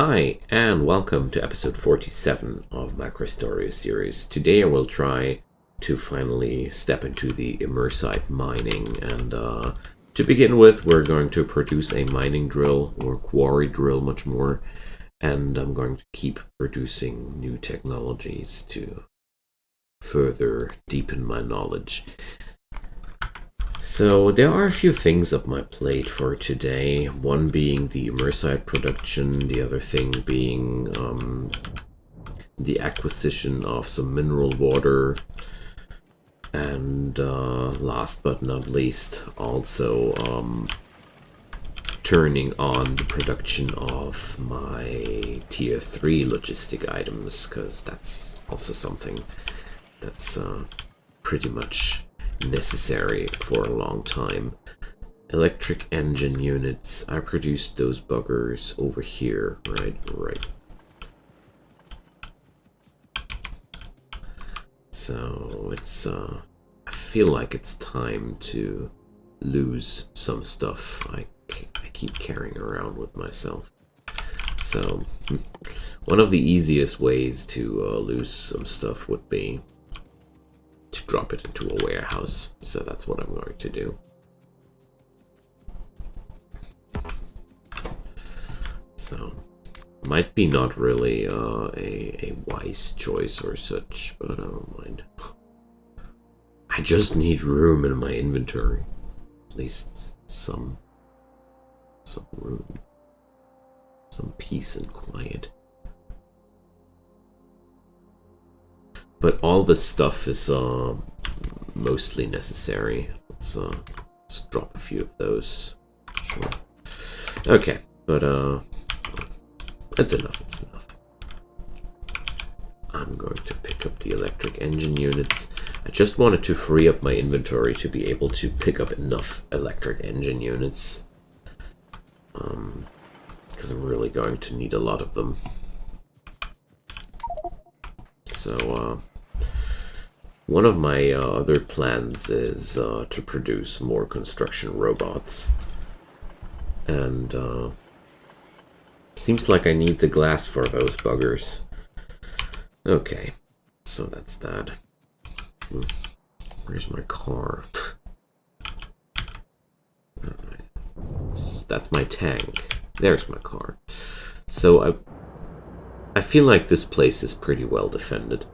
Hi, and welcome to episode 47 of my Krastorio series. Today I will try to finally step into the immersite mining, and to begin with we're going to produce a mining drill, or quarry drill much more, and I'm going to keep producing new technologies to further deepen my knowledge. So there are a few things up my plate for today, one being the immersite production, the other thing being the acquisition of some mineral water, and last but not least also turning on the production of my tier 3 logistic items, because that's also something that's pretty much necessary for a long time. Electric engine units, I produced those buggers over here, right. So it's I feel like it's time to lose some stuff I keep carrying around with myself. So one of the easiest ways to lose some stuff would be to drop it into a warehouse, so that's what I'm going to do. So, might be not really a wise choice or such, but I don't mind. I just need room in my inventory. At least some room. Some peace and quiet. But all this stuff is mostly necessary. Let's drop a few of those. Sure. Okay, but it's enough. I'm going to pick up the electric engine units. I just wanted to free up my inventory to be able to pick up enough electric engine units. Because I'm really going to need a lot of them. So, one of my other plans is to produce more construction robots. And seems like I need the glass for those buggers. Okay, so that's that. Where's my car? That's my tank. There's my car. So I feel like this place is pretty well defended,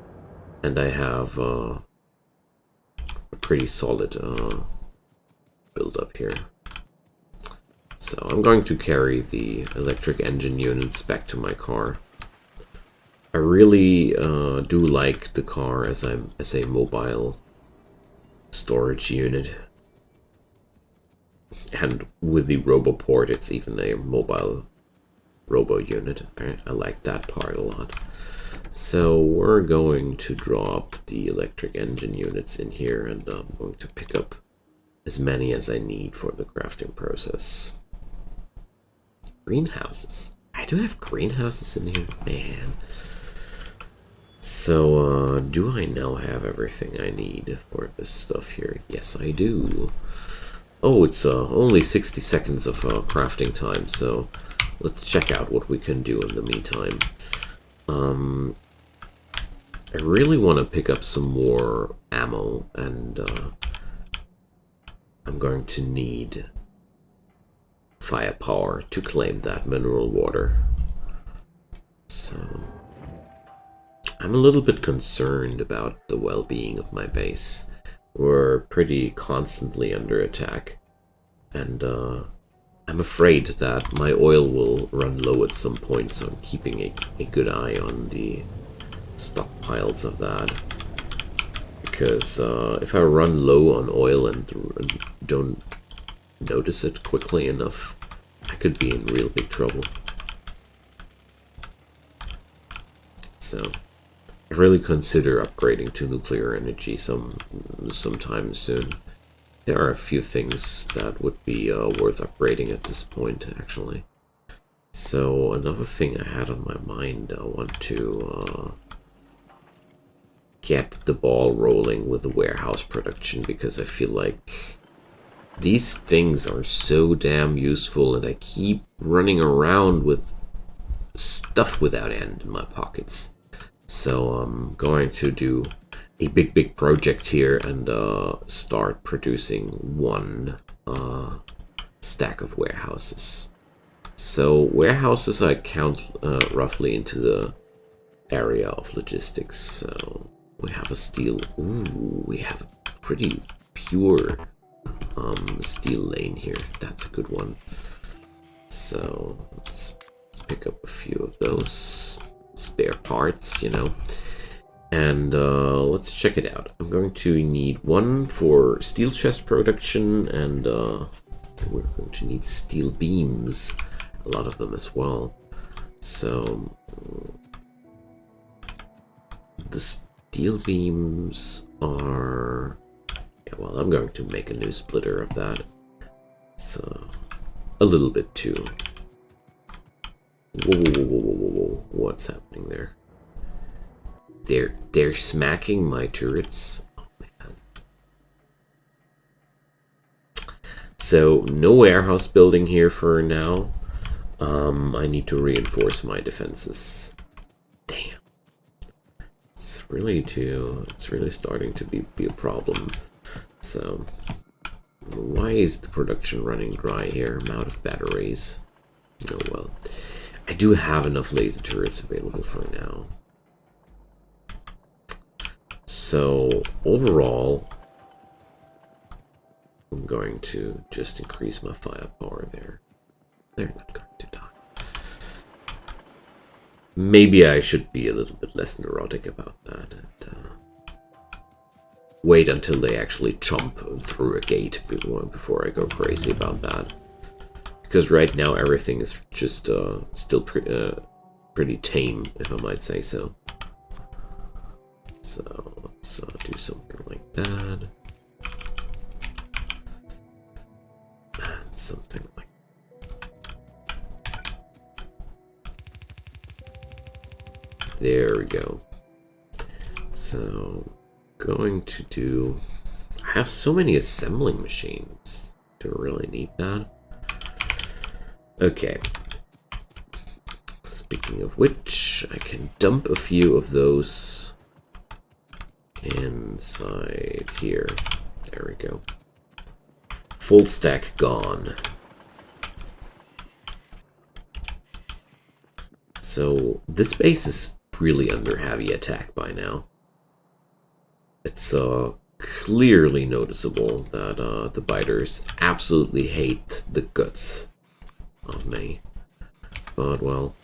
and I have a pretty solid build up here. So I'm going to carry the electric engine units back to my car. I really do like the car as a mobile storage unit, and with the RoboPort it's even a mobile robo unit. I like that part a lot. So we're going to drop the electric engine units in here, and I'm going to pick up as many as I need for the crafting process. Greenhouses. I do have greenhouses in here, man. So do I now have everything I need for this stuff here? Yes, I do. Oh, it's only 60 seconds of crafting time, so let's check out what we can do in the meantime. I really want to pick up some more ammo, and I'm going to need firepower to claim that mineral water. So I'm a little bit concerned about the well-being of my base. We're pretty constantly under attack, and I'm afraid that my oil will run low at some point, so I'm keeping a good eye on the stockpiles of that. Because if I run low on oil and don't notice it quickly enough, I could be in real big trouble. So I really consider upgrading to nuclear energy sometime soon. There are a few things that would be worth upgrading at this point, actually. So another thing I had on my mind, I want to get the ball rolling with the warehouse production, because I feel like these things are so damn useful, and I keep running around with stuff without end in my pockets. So I'm going to do a big project here and start producing one stack of warehouses. So warehouses I count roughly into the area of logistics. So we have a steel. Ooh, we have a pretty pure steel lane here. That's a good one. So let's pick up a few of those spare parts, you know. And let's check it out. I'm going to need one for steel chest production, and we're going to need steel beams, a lot of them as well. So the steel beams are... yeah, well, I'm going to make a new splitter of that. It's a little bit too... Whoa. What's happening there? They're smacking my turrets. Oh, man. So no warehouse building here for now. I need to reinforce my defenses. Damn. It's really starting to be a problem. So why is the production running dry here? I'm out of batteries. Oh well. I do have enough laser turrets available for now. So overall, I'm going to just increase my firepower there. They're not going to die. Maybe I should be a little bit less neurotic about that and wait until they actually chomp through a gate before I go crazy about that. Because right now everything is just still pretty tame, if I might say so. So let's do something like that. And something like that. There we go. So going to do... I have so many assembling machines. Do I really need that? Okay. Speaking of which, I can dump a few of those inside here. There we go. Full stack gone. So this base is really under heavy attack by now. It's clearly noticeable that the biters absolutely hate the guts of me. But well,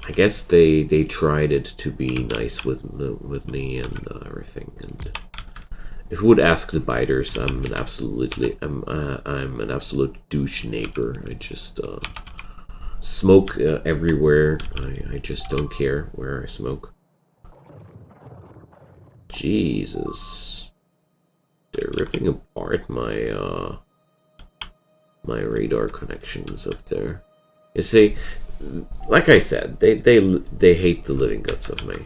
I guess they tried it to be nice with me and everything. And if you would ask the biters, I'm an absolute douche neighbor. I just smoke everywhere. I just don't care where I smoke. Jesus, they're ripping apart my my radar connections up there. You see, like I said, they hate the living guts of me.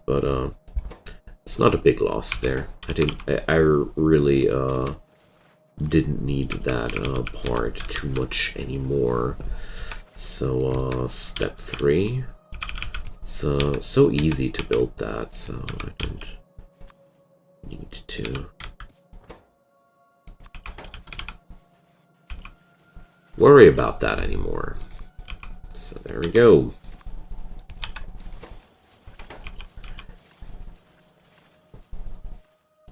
But it's not a big loss there. I really didn't need that part too much anymore. So step 3. It's so easy to build that, so I don't need to worry about that anymore. So there we go.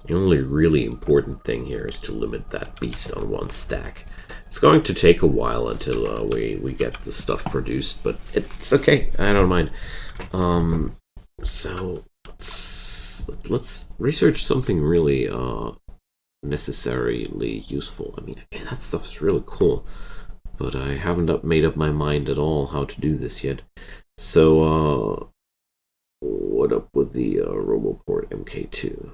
The only really important thing here is to limit that beast on one stack. It's going to take a while until we get the stuff produced, but it's okay. I don't mind. So let's research something really necessarily useful. I mean, okay, that stuff's really cool, but I haven't made up my mind at all how to do this yet. So what up with the Roboport MK2?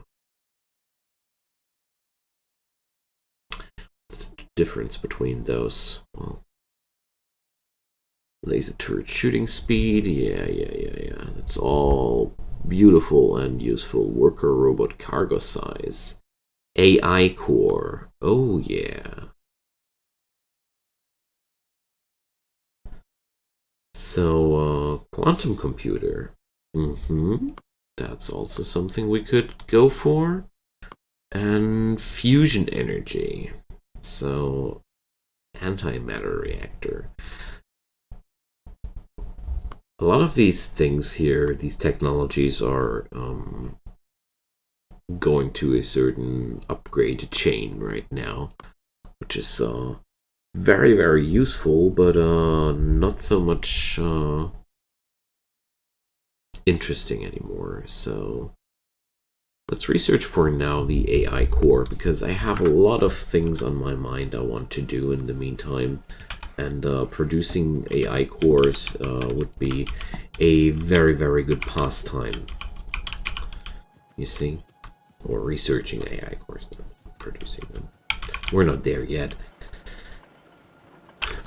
What's the difference between those? Well, laser turret shooting speed, yeah. That's all beautiful and useful. Worker robot cargo size. AI core, oh yeah. So, quantum computer. That's also something we could go for. And fusion energy. So, antimatter reactor. A lot of these things here, these technologies are going to a certain upgrade chain right now, which is very, very useful, but not so much interesting anymore. So let's research for now the AI core, because I have a lot of things on my mind I want to do in the meantime, and producing AI cores would be a very, very good pastime, you see, or researching AI cores, not producing them. We're not there yet,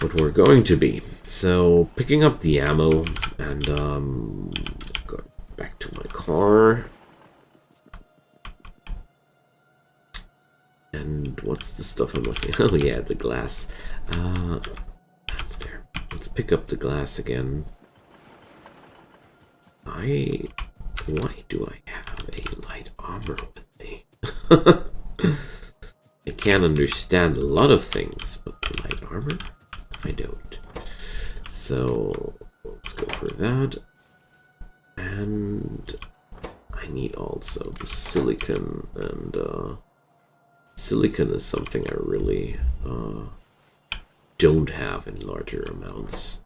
but we're going to be. So picking up the ammo and go back to my car. And what's the stuff I'm looking at? Oh yeah, the glass. That's there. Let's pick up the glass again. Why do I have a light armor with me? I can't understand a lot of things, but the light armor, I don't. So let's go for that. And I need also the silicon, and silicon is something I really don't have in larger amounts.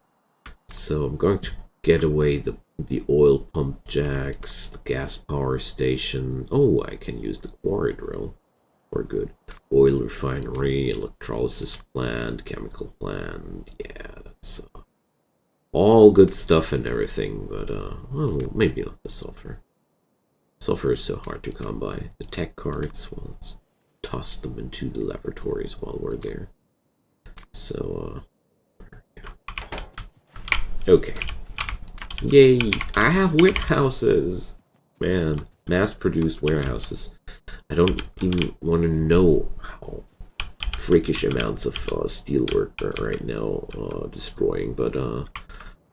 So I'm going to get away the oil pump jacks, the gas power station. Oh, I can use the quarry drill. We're good. Oil refinery, electrolysis plant, chemical plant. Yeah, that's all good stuff and everything, but well, maybe not the sulfur. Sulfur is so hard to come by. The tech cards, well, let's toss them into the laboratories while we're there. So, yeah. Okay. Yay! I have warehouses! Man, mass-produced warehouses. I don't even want to know how freakish amounts of steelwork are right now destroying, but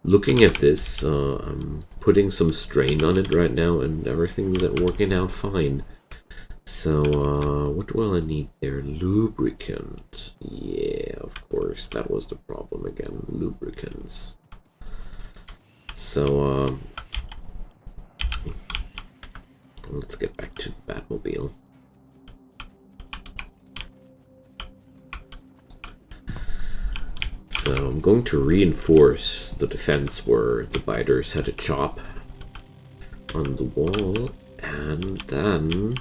looking at this, I'm putting some strain on it right now, and everything's working out fine. So, what will I need there? Lubricant. Yeah, of course, that was the problem again. Lubricants. So, let's get back to the Batmobile. So I'm going to reinforce the defense where the biters had a chop on the wall, and then,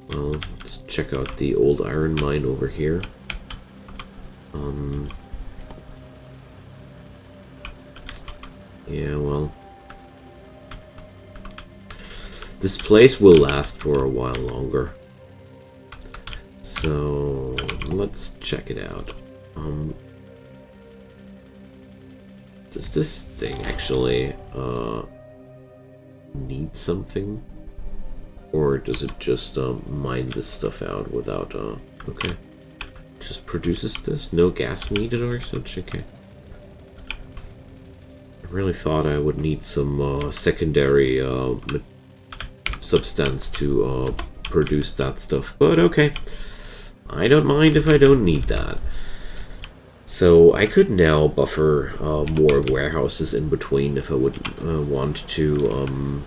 well, let's check out the old iron mine over here. Yeah, well, this place will last for a while longer. So let's check it out. Does this thing actually need something? Or does it just mine this stuff out without okay. Just produces this? No gas needed or such? Okay. I really thought I would need some secondary substance to produce that stuff, but okay. I don't mind if I don't need that. So I could now buffer more warehouses in between if I would want to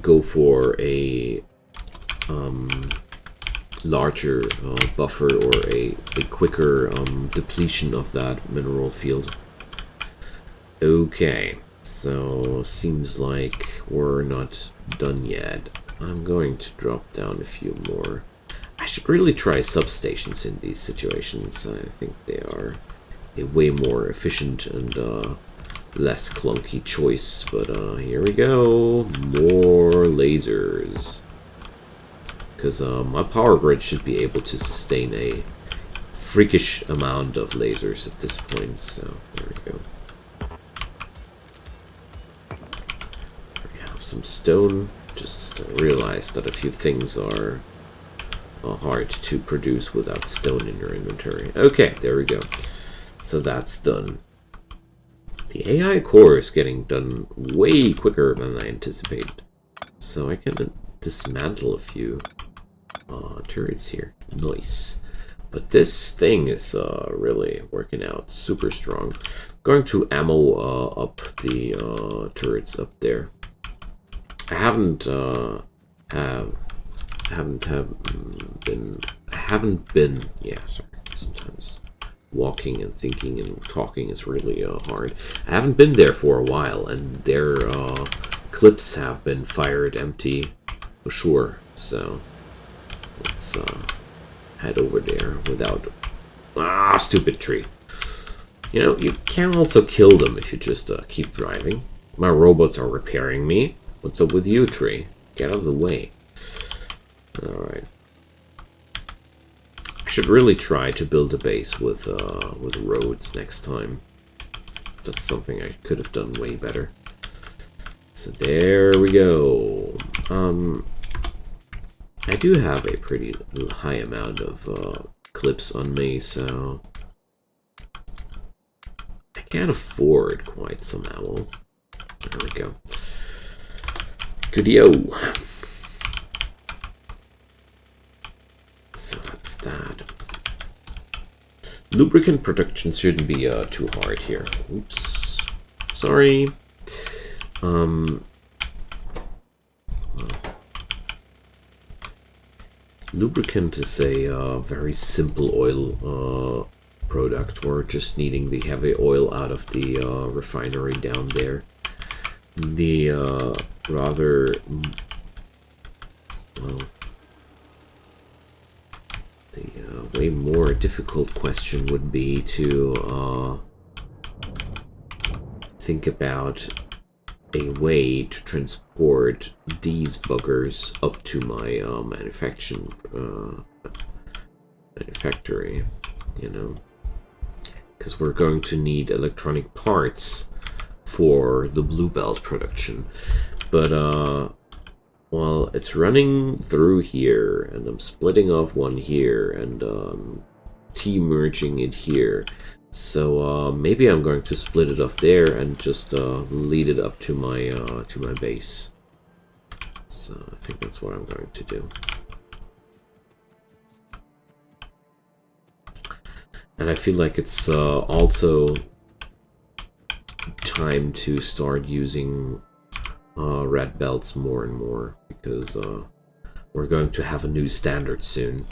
go for a larger buffer or a quicker depletion of that mineral field. Okay, so seems like we're not done yet. I'm going to drop down a few more. I should really try substations in these situations. I think they are a way more efficient and less clunky choice. But here we go. More lasers. Because my power grid should be able to sustain a freakish amount of lasers at this point. So there we go. We have some stone. Just realized that a few things are hard to produce without stone in your inventory. Okay, there we go. So that's done. The AI core is getting done way quicker than I anticipated. So I can dismantle a few turrets here. Nice. But this thing is really working out super strong. Going to ammo up the turrets up there. I haven't been. Yeah, sorry. Sometimes walking and thinking and talking is really hard. I haven't been there for a while, and their clips have been fired empty for sure. So let's head over there without stupid tree. You know, you can also kill them if you just keep driving. My robots are repairing me. What's up with you, tree? Get out of the way. Alright. I should really try to build a base with roads next time. That's something I could have done way better. So there we go. I do have a pretty high amount of clips on me, so I can afford quite some ammo. There we go. Good-yo. So that's that. Lubricant production shouldn't be too hard here. Oops. Sorry. Well, lubricant is a very simple oil product. We're just needing the heavy oil out of the refinery down there. The rather, well, the way more difficult question would be to think about a way to transport these buggers up to my manufactory, you know, because we're going to need electronic parts for the blue belt production. But well, it's running through here, and I'm splitting off one here and T-merging it here. So maybe I'm going to split it off there and just lead it up to my base. So I think that's what I'm going to do. And I feel like it's also time to start using red belts more and more, because we're going to have a new standard soon.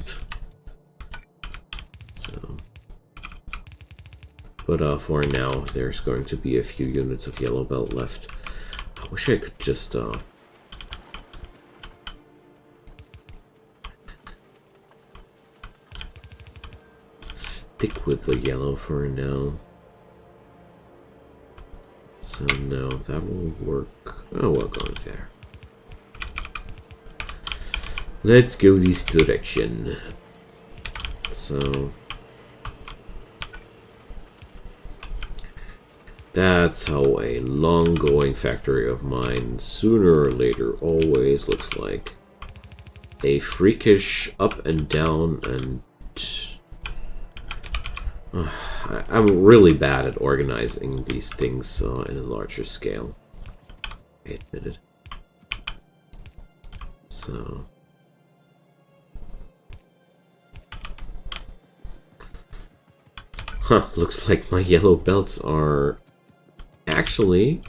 So, but for now, there's going to be a few units of yellow belt left. I wish I could just stick with the yellow for now. So no, that will work. Oh, we'll go there. Let's go this direction. So that's how a long-going factory of mine sooner or later always looks like. A freakish up and down, and I'm really bad at organizing these things in a larger scale. I admit it. So looks like my yellow belts are actually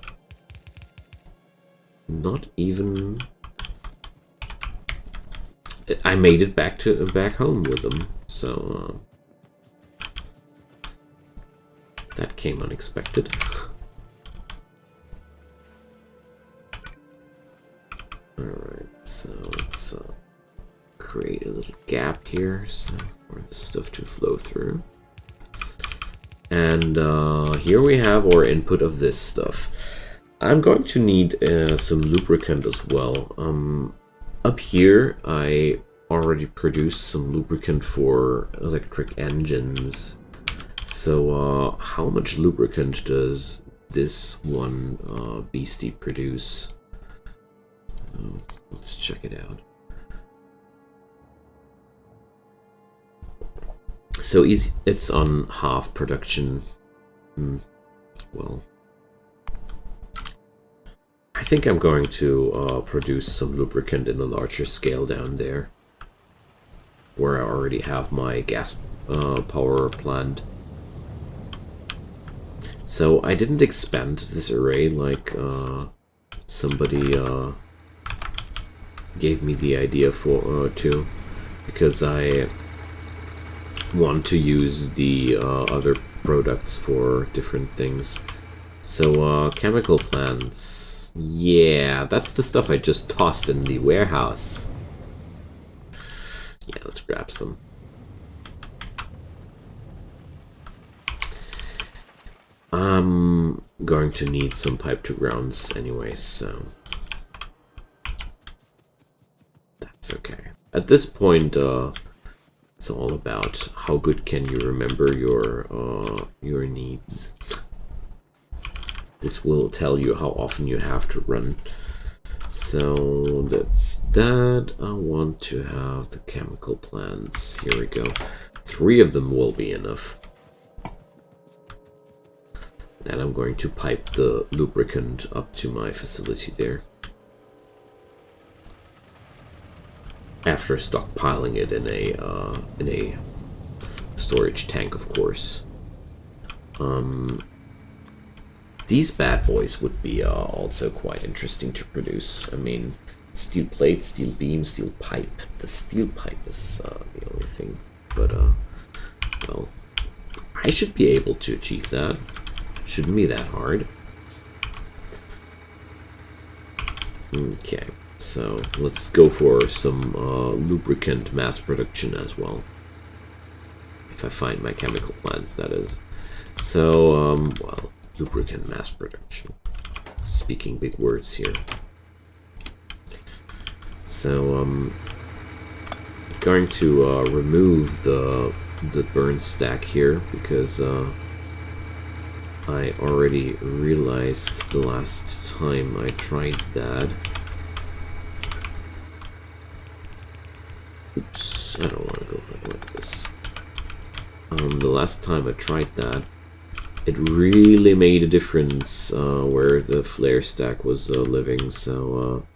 not even. I made it back home with them, so that came unexpected. Alright, so let's create a little gap here for the stuff to flow through. And here we have our input of this stuff. I'm going to need some lubricant as well. Up here, I already produced some lubricant for electric engines. So how much lubricant does this one beastie produce? Let's check it out. So it's on half production. Well, I think I'm going to produce some lubricant in a larger scale down there, where I already have my gas power plant. So I didn't expand this array like somebody gave me the idea for to, because I want to use the other products for different things. So chemical plants, yeah, that's the stuff I just tossed in the warehouse. Yeah, let's grab some. I'm going to need some pipe to grounds anyway, so that's okay. At this point, it's all about how good can you remember your needs. This will tell you how often you have to run. So that's that. I want to have the chemical plants. Here we go. 3 of them will be enough. And I'm going to pipe the lubricant up to my facility there. After stockpiling it in a storage tank, of course. These bad boys would be also quite interesting to produce. I mean, steel plate, steel beam, steel pipe. The steel pipe is the only thing. But, well, I should be able to achieve that. Shouldn't be that hard. Okay, so let's go for some lubricant mass production as well. If I find my chemical plants, that is. So, well, lubricant mass production. Speaking big words here. So, going to remove the burn stack here because I already realized the last time I tried that. Oops, I don't want to go for it like this. The last time I tried that, it really made a difference where the flare stack was living, so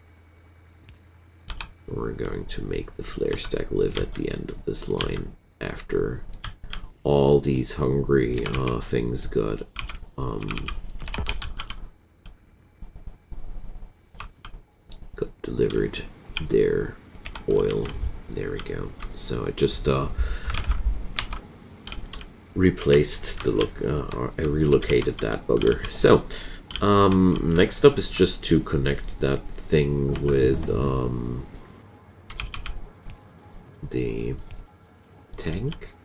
we're going to make the flare stack live at the end of this line after all these hungry things got delivered their oil. There we go. So I just replaced the look. I relocated that bugger. So next up is just to connect that thing with the tank.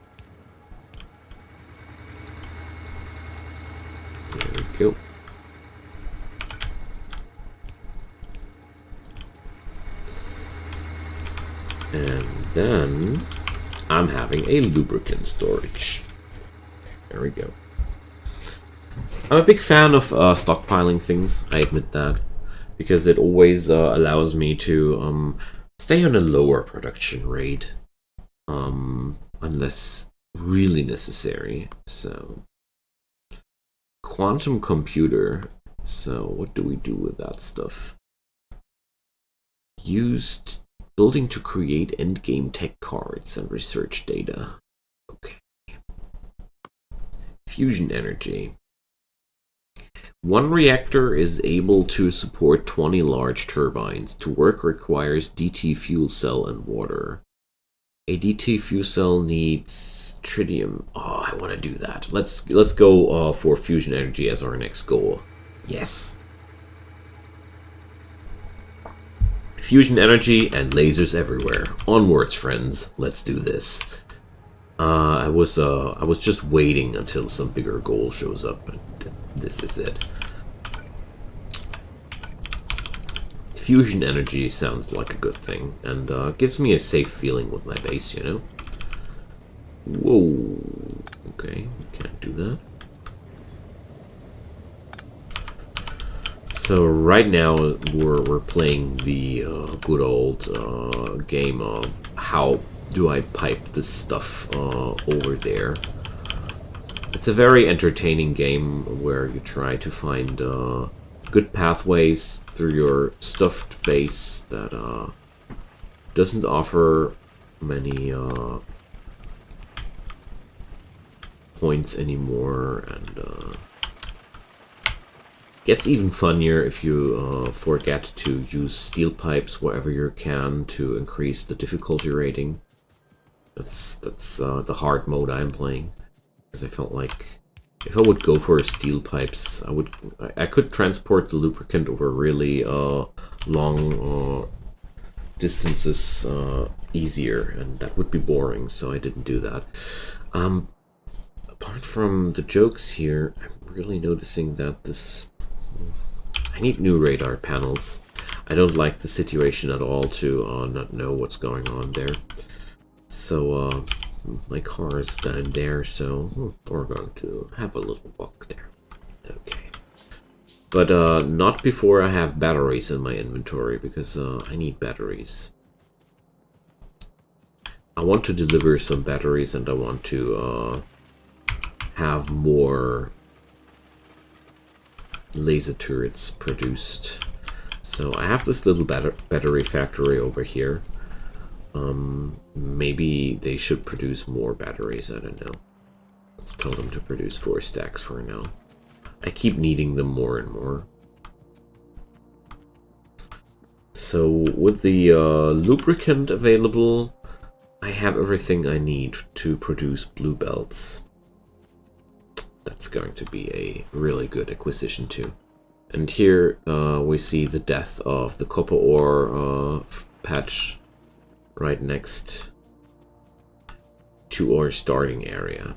There we go. And then I'm having a lubricant storage. There we go. I'm a big fan of stockpiling things, I admit that, because it always allows me to stay on a lower production rate, unless really necessary. So, quantum computer. So, what do we do with that stuff? Used building to create endgame tech cards and research data. Okay. Fusion energy. One reactor is able to support 20 large turbines. To work requires DT fuel cell and water. A DT fuel cell needs tritium. Oh, I want to do that. Let's go for fusion energy as our next goal. Yes. Fusion energy and lasers everywhere. Onwards, friends. Let's do this. I was just waiting until some bigger goal shows up. This is it. Fusion energy sounds like a good thing, and gives me a safe feeling with my base, you know? Whoa. Okay, can't do that. So right now we're playing the good old game of how do I pipe this stuff over there. It's a very entertaining game where you try to find good pathways through your stuffed base that doesn't offer many points anymore, and gets even funnier if you forget to use steel pipes wherever you can to increase the difficulty rating. That's the hard mode I'm playing, because I felt like if I would go for steel pipes, I could transport the lubricant over really long distances easier, and that would be boring, so I didn't do that. Apart from the jokes here, I'm really noticing that I need new radar panels. I don't like the situation at all to not know what's going on there. So, my car is down there, so we're going to have a little walk there. Okay. But not before I have batteries in my inventory, because I need batteries. I want to deliver some batteries, and I want to have more laser turrets produced. So I have this little battery factory over here. Maybe they should produce more batteries, I don't know. Let's tell them to produce 4 stacks for now. I keep needing them more and more. So with the lubricant available, I have everything I need to produce blue belts. That's going to be a really good acquisition too. And here we see the death of the copper ore patch right next to our starting area.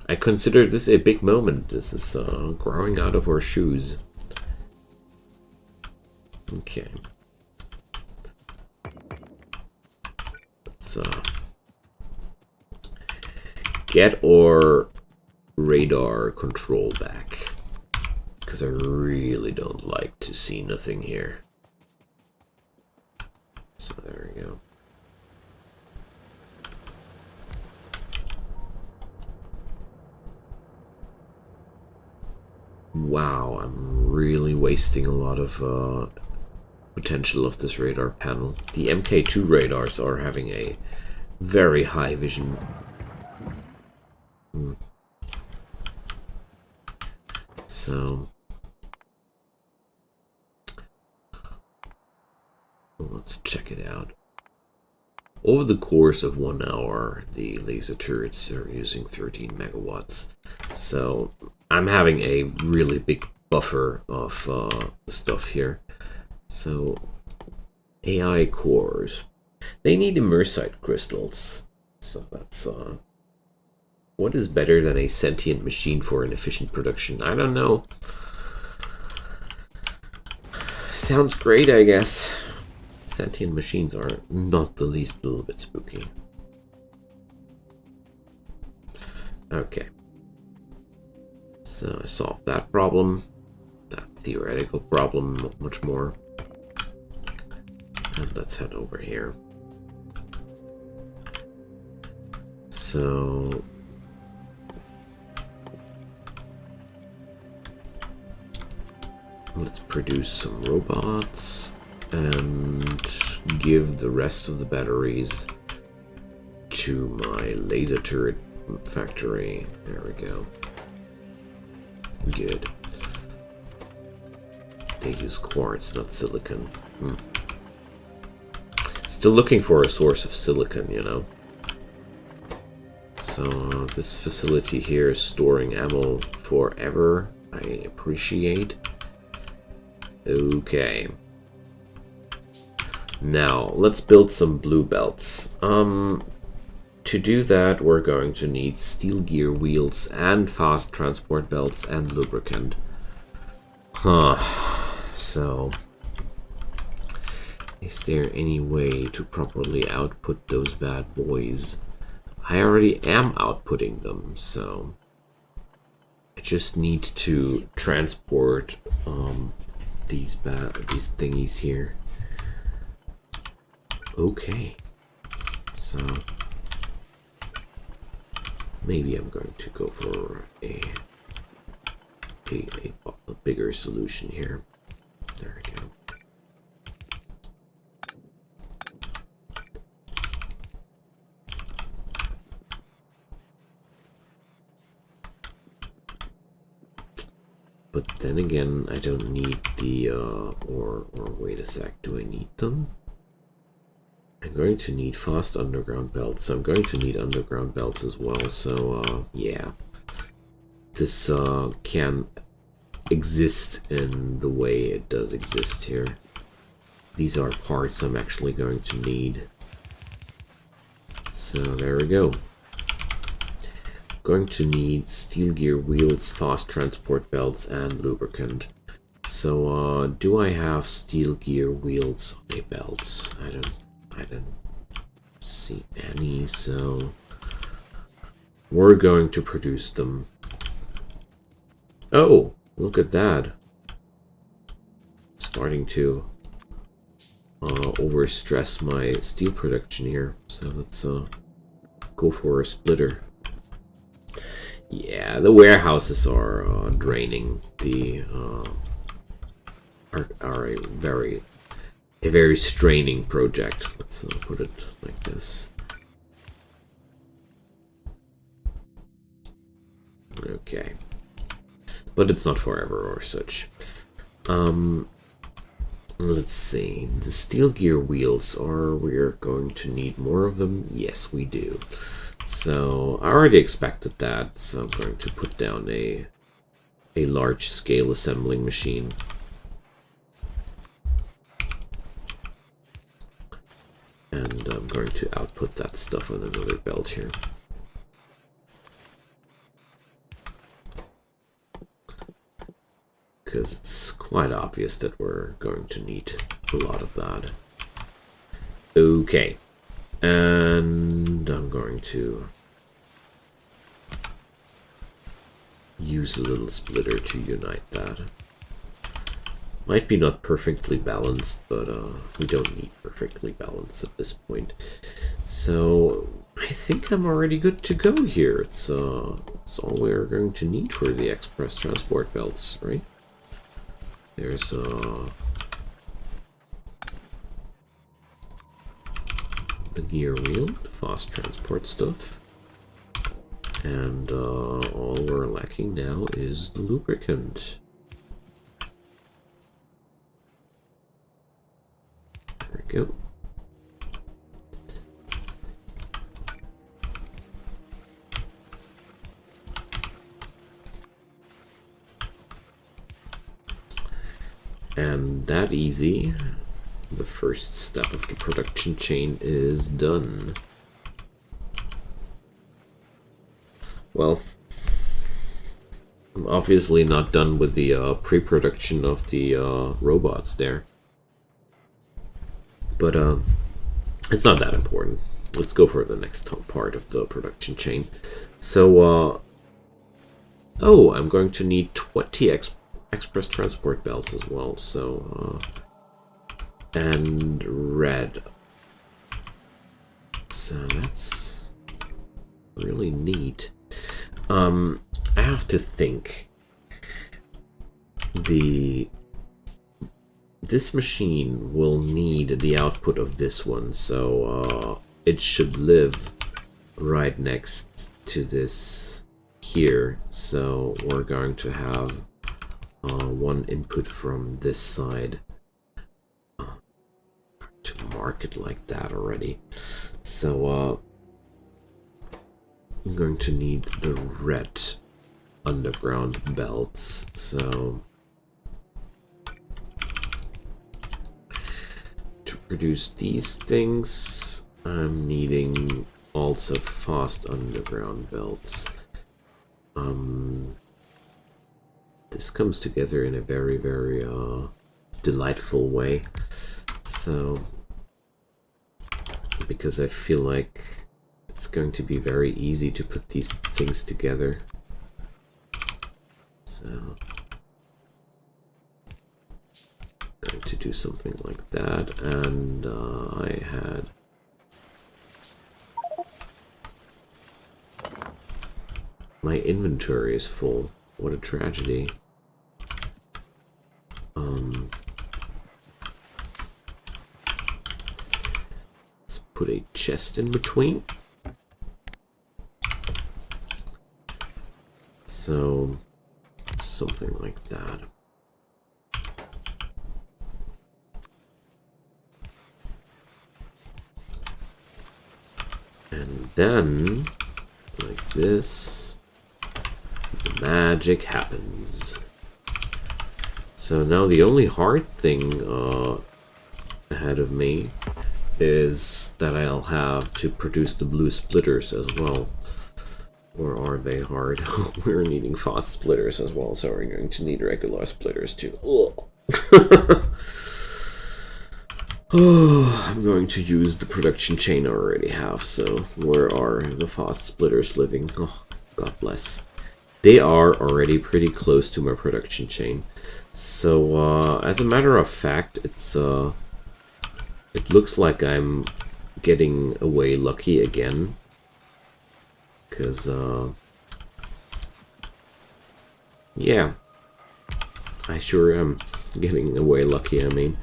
I consider this a big moment. This is growing out of our shoes. Okay. Let's get our radar control back, because I really don't like to see nothing here. So there we go. Wow, I'm really wasting a lot of potential of this radar panel. The MK2 radars are having a very high vision. So let's check it out. Over the course of 1 hour, the laser turrets are using 13 megawatts. So I'm having a really big buffer of stuff here. So AI cores, they need immersite crystals. So that's what is better than a sentient machine for an efficient production? I don't know. Sounds great, I guess. Sentient machines are not the least little bit spooky. Okay. So I solved that problem. That theoretical problem, not much more. And let's head over here. So let's produce some robots and give the rest of the batteries to my laser turret factory. There we go. Good. They use quartz, not silicon. Still looking for a source of silicon, you know. So this facility here is storing ammo forever. I appreciate. Okay. Now, let's build some blue belts. To do that, we're going to need steel gear wheels and fast transport belts and lubricant. So, is there any way to properly output those bad boys? I already am outputting them, so I just need to transport these thingies here. Okay, so maybe I'm going to go for a bigger solution here. There we go. But then again, I don't need the, or wait a sec, do I need them? I'm going to need fast underground belts, so I'm going to need underground belts as well, so, yeah. This, can exist in the way it does exist here. These are parts I'm actually going to need. So, there we go. Going to need steel gear wheels, fast transport belts, and lubricant. So, do I have steel gear wheels on a belt? I don't see any, so we're going to produce them. Oh, look at that. Starting to overstress my steel production here. So let's go for a splitter. Yeah, the warehouses are draining. The are a very straining project. Let's put it like this. Okay, but it's not forever or such. Let's see. The steel gear wheels are. We're going to need more of them. Yes, we do. So I already expected that, so I'm going to put down a large-scale assembling machine. And I'm going to output that stuff on another belt here. Because it's quite obvious that we're going to need a lot of that. Okay. And I'm going to use a little splitter to unite that. Might be not perfectly balanced, but we don't need perfectly balanced at this point. So I think I'm already good to go here. It's all we're going to need for the express transport belts, right? There's the gear wheel, the fast transport stuff, and all we're lacking now is the lubricant. There we go. And that easy. The first step of the production chain is done. Well, I'm obviously not done with the pre-production of the robots there. But it's not that important. Let's go for the next part of the production chain. So, oh, I'm going to need 20 express transport belts as well. So, and red. So that's really neat. I have to think. This machine will need the output of this one, so it should live right next to this here. So we're going to have one input from this side. To mark it like that already. So I'm going to need the red underground belts. So to produce these things, I'm needing also fast underground belts. This comes together in a very delightful way. So, because I feel like it's going to be very easy to put these things together. So, going to do something like that, and I had my inventory is full. What a tragedy. put a chest in between. So something like that. And then, like this, the magic happens. So now the only hard thing ahead of me is that I'll have to produce the blue splitters as well. Or are they hard? We're needing fast splitters as well, so we're going to need regular splitters too. Oh, I'm going to use the production chain I already have, so where are the fast splitters living? Oh, God bless. They are already pretty close to my production chain. So, as a matter of fact, it looks like I'm getting away lucky again. Because, yeah, I sure am getting away lucky, I mean.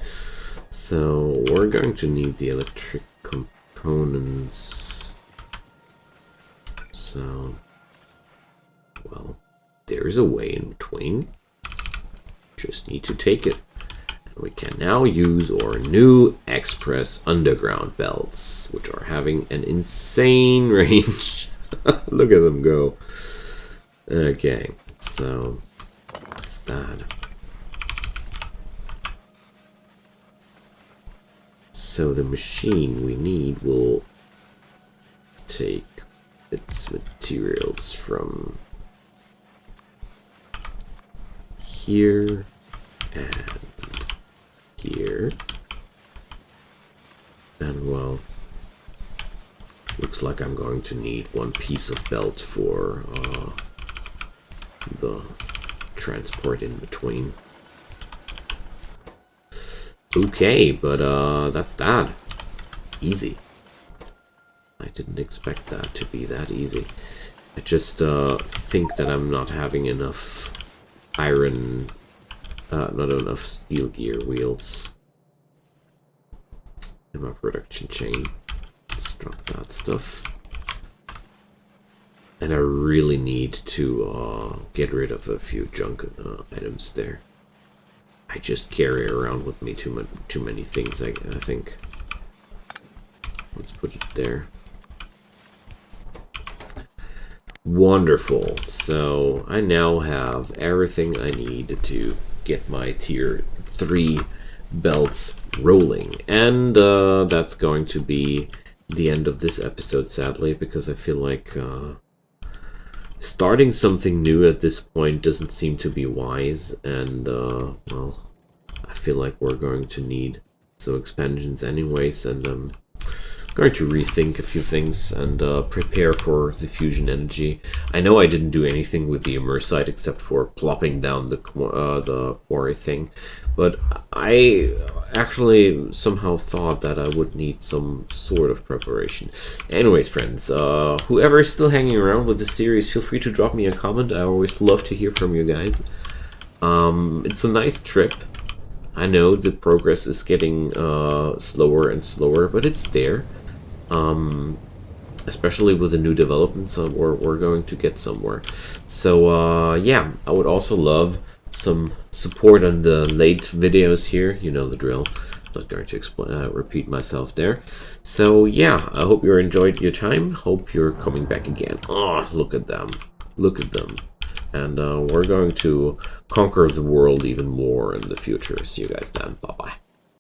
So, we're going to need the electric components. So, well, there's a way in between. Just need to take it. And we can now use our new Express Underground belts, which are having an insane range. Look at them go. Okay, so that's that. So the machine we need will take its materials from here and here. And well, looks like I'm going to need one piece of belt for the transport in between. Okay, but that's that. Easy. I didn't expect that to be that easy. I just think that I'm not having enough iron, not enough steel gear wheels in my production chain. Drop that stuff. And I really need to get rid of a few junk items there. I just carry around with me too many things, I think. Let's put it there. Wonderful. So I now have everything I need to get my tier 3 belts rolling. And that's going to be the end of this episode, sadly, because I feel like starting something new at this point doesn't seem to be wise, and well, I feel like we're going to need some expansions anyways, and I'm going to rethink a few things and prepare for the fusion energy. I know I didn't do anything with the immersite except for plopping down the quarry thing, but I actually somehow thought that I would need some sort of preparation. Anyways, friends, whoever is still hanging around with this series, feel free to drop me a comment. I always love to hear from you guys. It's a nice trip. I know the progress is getting slower and slower, but it's there. Especially with the new developments, we're going to get somewhere. So yeah, I would also love some support on the late videos here. You know the drill. Not going to repeat myself there. So yeah, I hope you enjoyed your time. Hope you're coming back again. Oh, look at them. Look at them. And we're going to conquer the world even more in the future. See you guys then. Bye-bye.